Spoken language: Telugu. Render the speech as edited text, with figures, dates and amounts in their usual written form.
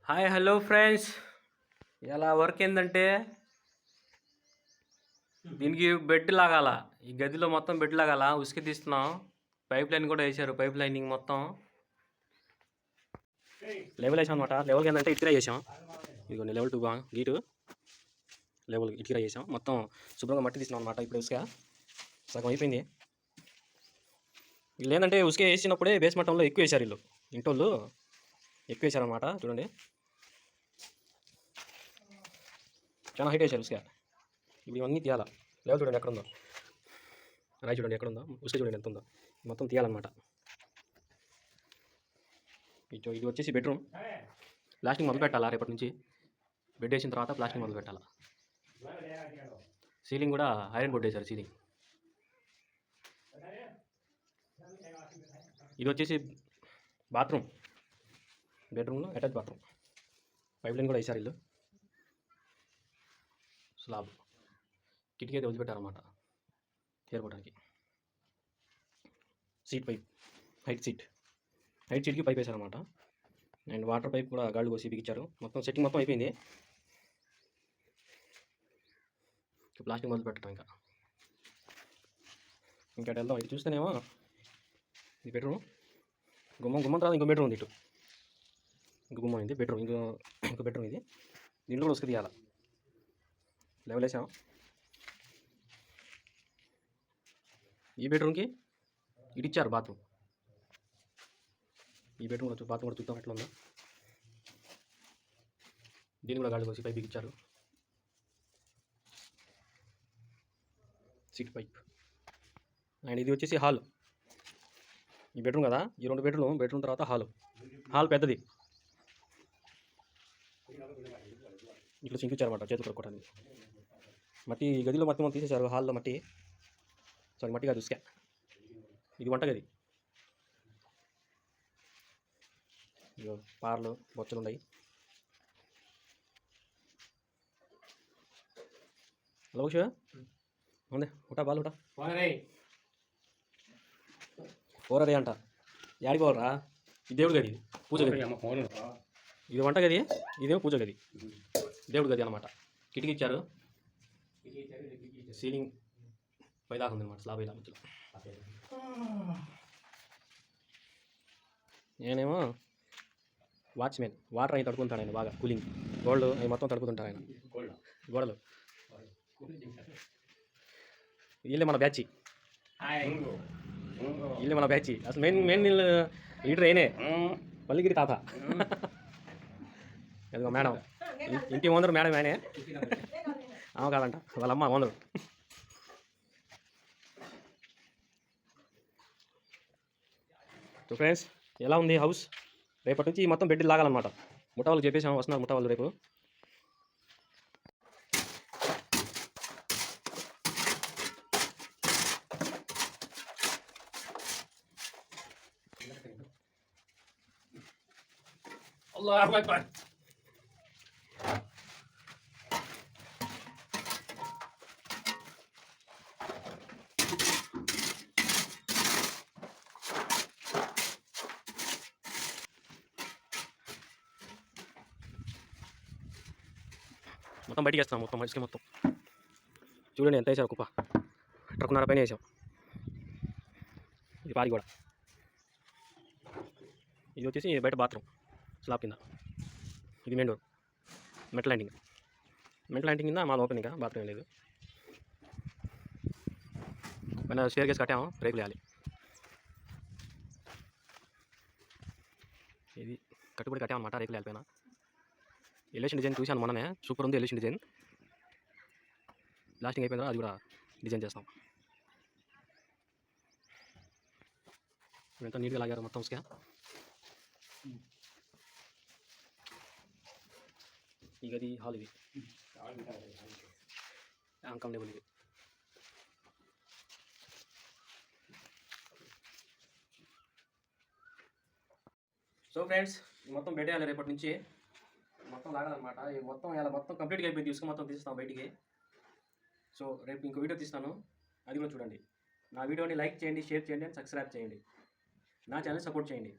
Hi hello friends. ఇలా వర్క్ ఏంటంటే దీనికి బెడ్ లాగాల. ఈ గదిలో మొత్తం బెడ్ లాగాల. ఉసుకి తీస్తున్నాం. పైప్ లైన్ కూడా వేసారు. పైప్ లైనింగ్ మొత్తం లెవెల్ వేసాం అనమాట. లెవెల్కి ఏంటంటే ఇటుకరా చేసాం. ఇదిగోండి లెవెల్ 2 గీటు లెవెల్ ఇటుకరా చేసాం. మొత్తం శుభ్రంగా మట్టి తీసినాం అనమాట. ఇప్పుడు ఉసుక సగం అయిపోయింది. వీళ్ళు ఏంటంటే ఉసుక వేసినప్పుడే బేస్ మట్టంలో ఎక్కువ వేశారు. వీళ్ళు ఇంటోళ్ళు ఎక్కువ వేశారనమాట. చూడండి చాలా హైట్ వేసారు ఉసుక. ఇప్పుడు ఇవన్నీ తీయాలా. లెవెల్ చూడండి ఎక్కడ ఉందో, రాయి చూడండి ఎక్కడ ఉందో, ఉసుక చూడండి ఎంత ఉందో. మొత్తం తీయాలన్నమాట. ఇది వచ్చేసి బెడ్రూమ్. ప్లాస్టింగ్ మొదలు పెట్టాలా రేపటి నుంచి. బెడ్ వేసిన తర్వాత ప్లాస్టింగ్ మొదలు పెట్టాలా. సీలింగ్ కూడా ఐరన్ బోర్డ్ వేశారు సీలింగ్. ఇది వచ్చేసి బాత్రూమ్. బెడ్రూమ్లో అటాచ్ బాత్రూమ్. పైప్ లైన్ కూడా వేశారు ఇల్లు. స్లాబ్ కిటికీ అయితే వదిలిపెట్టారన్నమాట చేరుకోవడానికి. సీట్ పైప్ హైట్ సీట్కి పైప్ వేశారన్నమాట. అండ్ వాటర్ పైప్ కూడా గాళ్ళు కోసి బిగించారు. మొత్తం సెట్టింగ్ మొత్తం అయిపోయింది. ప్లాస్టిక్ మొదలు పెట్టడం ఇంకా వెళ్దాం. ఇది చూస్తేనేమో ఇది బెడ్రూమ్. గుమ్మం తర్వాత ఇంకో బెడ్రూమ్ ఉంది. ఇటు ఇంకో గుమ్మం ఉంది. బెడ్రూమ్ ఇంకో బెడ్రూమ్ ఇది. దీంట్లో కూడా ఉసుక తీయాలి. లెవెల్ వేసాం. ఈ బెడ్రూమ్కి ఇటు ఇచ్చారు బాత్రూమ్. ఈ బెడ్రూమ్ కూడా బాత్రూమ్ కూడా చూద్దాం ఎట్లా ఉందో. దీన్ని కూడా గాలి కోసి పైప్ ఇచ్చారు. Seat pipe. అండ్ ఇది వచ్చేసి హాల్. ఈ బెడ్రూమ్ కదా, ఈ రెండు బెడ్రూమ్ తర్వాత హాల్ పెద్దది. ఇట్లా చింకిచ్చారన్నమాట చేతులు కొట్టుకోవడానికి. మట్టి గదిలో మొత్తం తీసేశారు. హాల్లో మట్టి కాదు ఉసుక. ఇది వంటగది. పార్లు బొచ్చలు ఉన్నాయి. హలో శివ ఉంది. ఉంటా బాలు ఉంటా పోరదే అంట. యాడికి పోరా. ఇది దేవుడు గది, పూజ గది. ఇది వంట గది, ఇదేమో పూజ గది, దేవుడు గది అనమాట. కిటికీ ఇచ్చారు. సీలింగ్ పైదాకా ఉంది అనమాట. స్లాబ్ ఇలా మధ్యలో. నేనేమో వాచ్మెన్. వాటర్ అవి తడుకుంటాడు ఆయన బాగా. కూలింగ్ గోల్డ్ అవి మొత్తం తడుపుతుంటారు ఆయన. గోడలు వీళ్ళే మన బ్యాచ్. అసలు మెయిన్ లీడర్ అయినే పల్లిగిరి తాత. అదిగో మేడం, ఇంటి ఓనర్ మేడం. ఆయనే ఆమె కాదంట, వాళ్ళమ్మ ఓనరు. సో ఫ్రెండ్స్, ఎలా ఉంది హౌస్? రేపటి నుంచి మొత్తం బెడ్ లాగాలన్నమాట. ముఠా వాళ్ళు చెప్పేసాము, వస్తున్నారు ముఠా వాళ్ళు రేపు. అల్లాహు అక్బర్. మొత్తం బయటికి వేస్తాం. మొత్తం మనిషికి మొత్తం చూడండి ఎంత వేసారు. కుప్ప ట్రక్కున్నర పైన వేసాం. ఇది పారి కూడా. ఇది వచ్చేసి బయట బాత్రూమ్ స్లాబ్ కింద. ఇది మెయిన్ డోర్. మెటల్ ల్యాండింగ్ కింద మా ఓపెన్. ఇంకా బాత్రూమ్ లేదు. పైన స్టేర్ కేస్ కట్టాము. రేకులు వేయాలి. ఇది కట్టుబడి కట్టామన్నమాట. రేకులు వేయాలి. పైన ఎలివేషన్ డిజైన్ చూశాను మొన్ననే. సూపర్ ఉంది ఎలివేషన్ డిజైన్. లాస్టింగ్ అయిపోయిందా అది కూడా డిజైన్ చేస్తాం. ఎంత నీట్గా లాగారు మొత్తం ఉసుక. ఈ గది హాల్. ఇది అన్కంఫర్టబుల్. ఇది సో ఫ్రెండ్స్, మొత్తం బెడ్ వేయాలి రేపటి నుంచి. మొత్తం లాగాలన్నమాట. మొత్తం కంప్లీట్గా అయిపోయింది. ఉసుక మొత్తం తీస్తాం బయటికి. సో రేపు ఇంకో వీడియో తీస్తాను, అది కూడా చూడండి. నా వీడియోని లైక్ చేయండి, షేర్ చేయండి, అండ్ సబ్స్క్రైబ్ చేయండి. నా ఛానల్ సపోర్ట్ చేయండి.